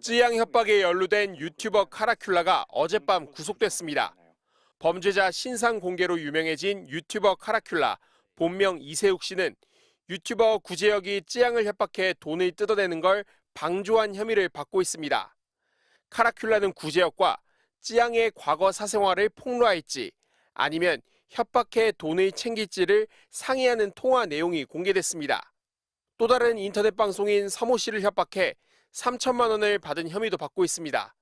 찌양 협박에 연루된 유튜버 카라큘라가 어젯밤 구속됐습니다. 범죄자 신상 공개로 유명해진 유튜버 카라큘라, 본명 이세욱 씨는 유튜버 구제혁이 찌양을 협박해 돈을 뜯어내는 걸 방조한 혐의를 받고 있습니다. 카라큘라는 구제혁과 찌양의 과거 사생활을 폭로할지 아니면 협박해 돈을 챙길지를 상의하는 통화 내용이 공개됐습니다. 또 다른 인터넷 방송인 서모 씨를 협박해 3천만 원을 받은 혐의도 받고 있습니다.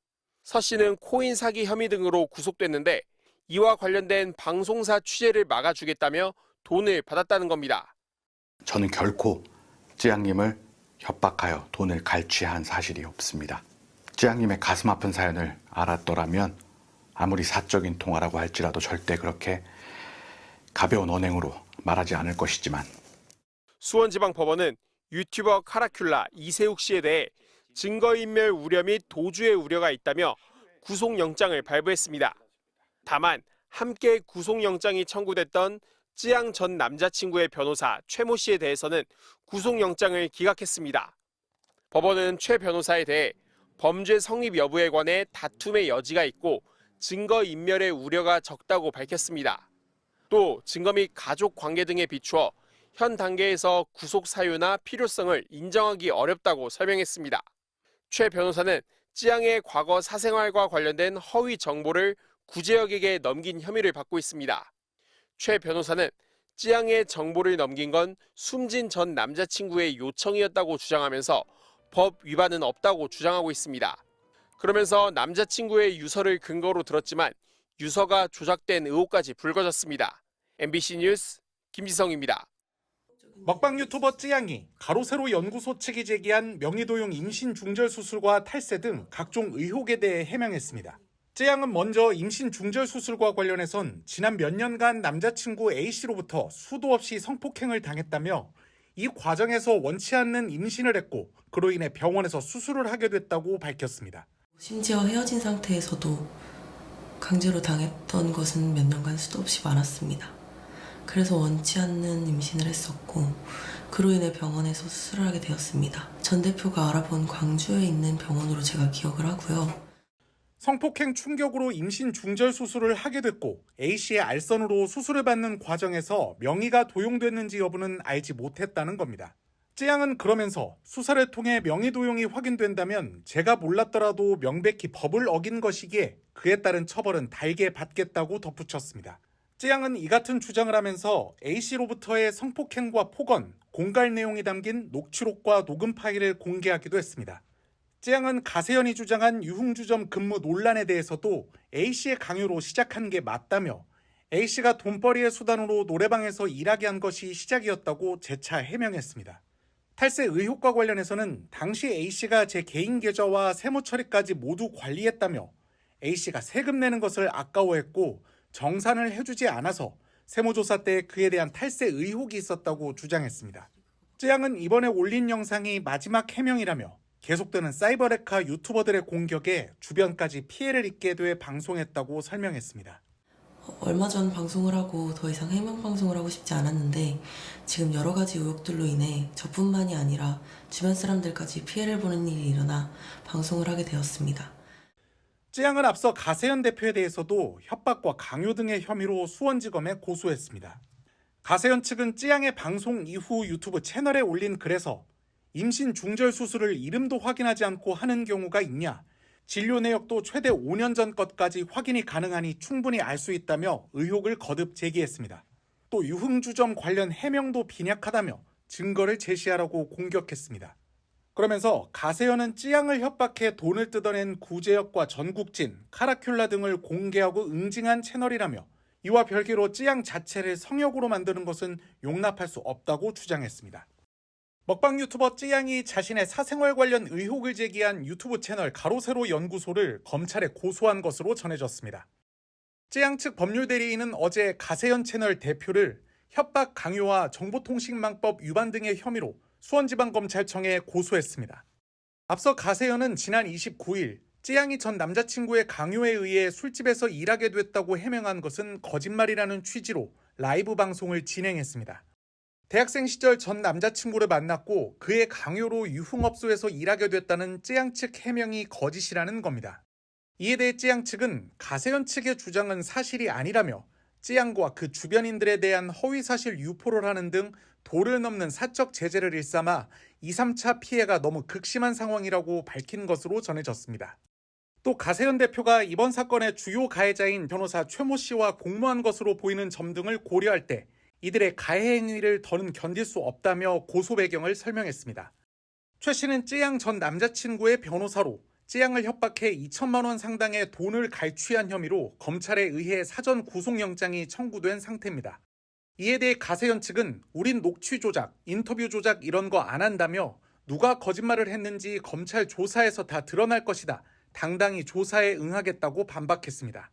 서 씨는 코인 사기 혐의 등으로 구속됐는데 이와 관련된 방송사 취재를 막아주겠다며 돈을 받았다는 겁니다. 저는 결코 찌양님을 협박하여 돈을 갈취한 사실이 없습니다. 찌양님의 가슴 아픈 사연을 알았더라면 아무리 사적인 통화라고 할지라도 절대 그렇게 가벼운 언행으로 말하지 않을 것이지만. 수원지방법원은 유튜버 카라큘라 이세욱 씨에 대해 증거인멸 우려 및 도주의 우려가 있다며 구속영장을 발부했습니다. 다만 함께 구속영장이 청구됐던 찌양 전 남자친구의 변호사 최모 씨에 대해서는 구속영장을 기각했습니다. 법원은 최 변호사에 대해 범죄 성립 여부에 관해 다툼의 여지가 있고 증거인멸의 우려가 적다고 밝혔습니다. 또 증거 및 가족 관계 등에 비추어 현 단계에서 구속 사유나 필요성을 인정하기 어렵다고 설명했습니다. 최 변호사는 찌양의 과거 사생활과 관련된 허위 정보를 구제혁에게 넘긴 혐의를 받고 있습니다. 최 변호사는 찌양의 정보를 넘긴 건 숨진 전 남자친구의 요청이었다고 주장하면서 법 위반은 없다고 주장하고 있습니다. 그러면서 남자친구의 유서를 근거로 들었지만 유서가 조작된 의혹까지 불거졌습니다. MBC 뉴스 김지성입니다. 먹방 유튜버 찌양이 가로세로 연구소 측이 제기한 명의도용 임신 중절 수술과 탈세 등 각종 의혹에 대해 해명했습니다. 찌양은 먼저 임신 중절 수술과 관련해선 지난 몇 년간 남자친구 A씨로부터 수도 없이 성폭행을 당했다며 이 과정에서 원치 않는 임신을 했고 그로 인해 병원에서 수술을 하게 됐다고 밝혔습니다. 심지어 헤어진 상태에서도 강제로 당했던 것은 몇 년간 수도 없이 많았습니다. 그래서 원치 않는 임신을 했었고 그로 인해 병원에서 수술을 하게 되었습니다. 전 대표가 알아본 광주에 있는 병원으로 제가 기억을 하고요. 성폭행 충격으로 임신 중절 수술을 하게 됐고 A씨의 알선으로 수술을 받는 과정에서 명의가 도용됐는지 여부는 알지 못했다는 겁니다. 찌양은 그러면서 수사를 통해 명의 도용이 확인된다면 제가 몰랐더라도 명백히 법을 어긴 것이기에 그에 따른 처벌은 달게 받겠다고 덧붙였습니다. 찌양은 이 같은 주장을 하면서 A씨로부터의 성폭행과 폭언, 공갈 내용이 담긴 녹취록과 녹음 파일을 공개하기도 했습니다. 찌양은 가세현이 주장한 유흥주점 근무 논란에 대해서도 A씨의 강요로 시작한 게 맞다며 A씨가 돈벌이의 수단으로 노래방에서 일하게 한 것이 시작이었다고 재차 해명했습니다. 탈세 의혹과 관련해서는 당시 A씨가 제 개인 계좌와 세무 처리까지 모두 관리했다며 A씨가 세금 내는 것을 아까워했고 정산을 해주지 않아서 세무조사 때 그에 대한 탈세 의혹이 있었다고 주장했습니다. 찌양은 이번에 올린 영상이 마지막 해명이라며 계속되는 사이버레카 유튜버들의 공격에 주변까지 피해를 입게 돼 방송했다고 설명했습니다. 얼마 전 방송을 하고 더 이상 해명 방송을 하고 싶지 않았는데 지금 여러 가지 의혹들로 인해 저뿐만이 아니라 주변 사람들까지 피해를 보는 일이 일어나 방송을 하게 되었습니다. 찌양은 앞서 가세현 대표에 대해서도 협박과 강요 등의 혐의로 수원지검에 고소했습니다. 가세현 측은 찌양의 방송 이후 유튜브 채널에 올린 글에서 임신 중절 수술을 이름도 확인하지 않고 하는 경우가 있냐, 진료 내역도 최대 5년 전 것까지 확인이 가능하니 충분히 알 수 있다며 의혹을 거듭 제기했습니다. 또 유흥주점 관련 해명도 빈약하다며 증거를 제시하라고 공격했습니다. 그러면서 가세현은 찌양을 협박해 돈을 뜯어낸 구제혁과 전국진, 카라큘라 등을 공개하고 응징한 채널이라며 이와 별개로 찌양 자체를 성역으로 만드는 것은 용납할 수 없다고 주장했습니다. 먹방 유튜버 찌양이 자신의 사생활 관련 의혹을 제기한 유튜브 채널 가로세로 연구소를 검찰에 고소한 것으로 전해졌습니다. 찌양 측 법률대리인은 어제 가세현 채널 대표를 협박 강요와 정보통신망법 위반 등의 혐의로 수원지방검찰청에 고소했습니다. 앞서 가세현은 지난 29일 찌양이 전 남자친구의 강요에 의해 술집에서 일하게 됐다고 해명한 것은 거짓말이라는 취지로 라이브 방송을 진행했습니다. 대학생 시절 전 남자친구를 만났고 그의 강요로 유흥업소에서 일하게 됐다는 쯔양 측 해명이 거짓이라는 겁니다. 이에 대해 쯔양 측은 가세현 측의 주장은 사실이 아니라며 쯔양과 그 주변인들에 대한 허위사실 유포를 하는 등 도를 넘는 사적 제재를 일삼아 2, 3차 피해가 너무 극심한 상황이라고 밝힌 것으로 전해졌습니다. 또 가세현 대표가 이번 사건의 주요 가해자인 변호사 최모 씨와 공모한 것으로 보이는 점 등을 고려할 때 이들의 가해 행위를 더는 견딜 수 없다며 고소 배경을 설명했습니다. 최 씨는 쯔양 전 남자친구의 변호사로 쯔양을 협박해 2천만 원 상당의 돈을 갈취한 혐의로 검찰에 의해 사전 구속영장이 청구된 상태입니다. 이에 대해 가세현 측은 우린 녹취 조작, 인터뷰 조작 이런 거 안 한다며 누가 거짓말을 했는지 검찰 조사에서 다 드러날 것이다. 당당히 조사에 응하겠다고 반박했습니다.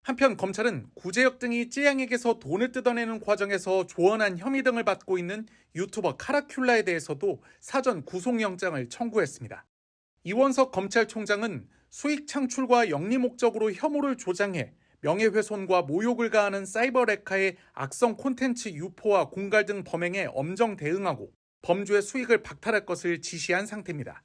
한편 검찰은 구제역 등이 쯔양에게서 돈을 뜯어내는 과정에서 조언한 혐의 등을 받고 있는 유튜버 카라큘라에 대해서도 사전 구속영장을 청구했습니다. 이원석 검찰총장은 수익 창출과 영리 목적으로 혐오를 조장해 명예훼손과 모욕을 가하는 사이버 레카의 악성 콘텐츠 유포와 공갈 등 범행에 엄정 대응하고 범주의 수익을 박탈할 것을 지시한 상태입니다.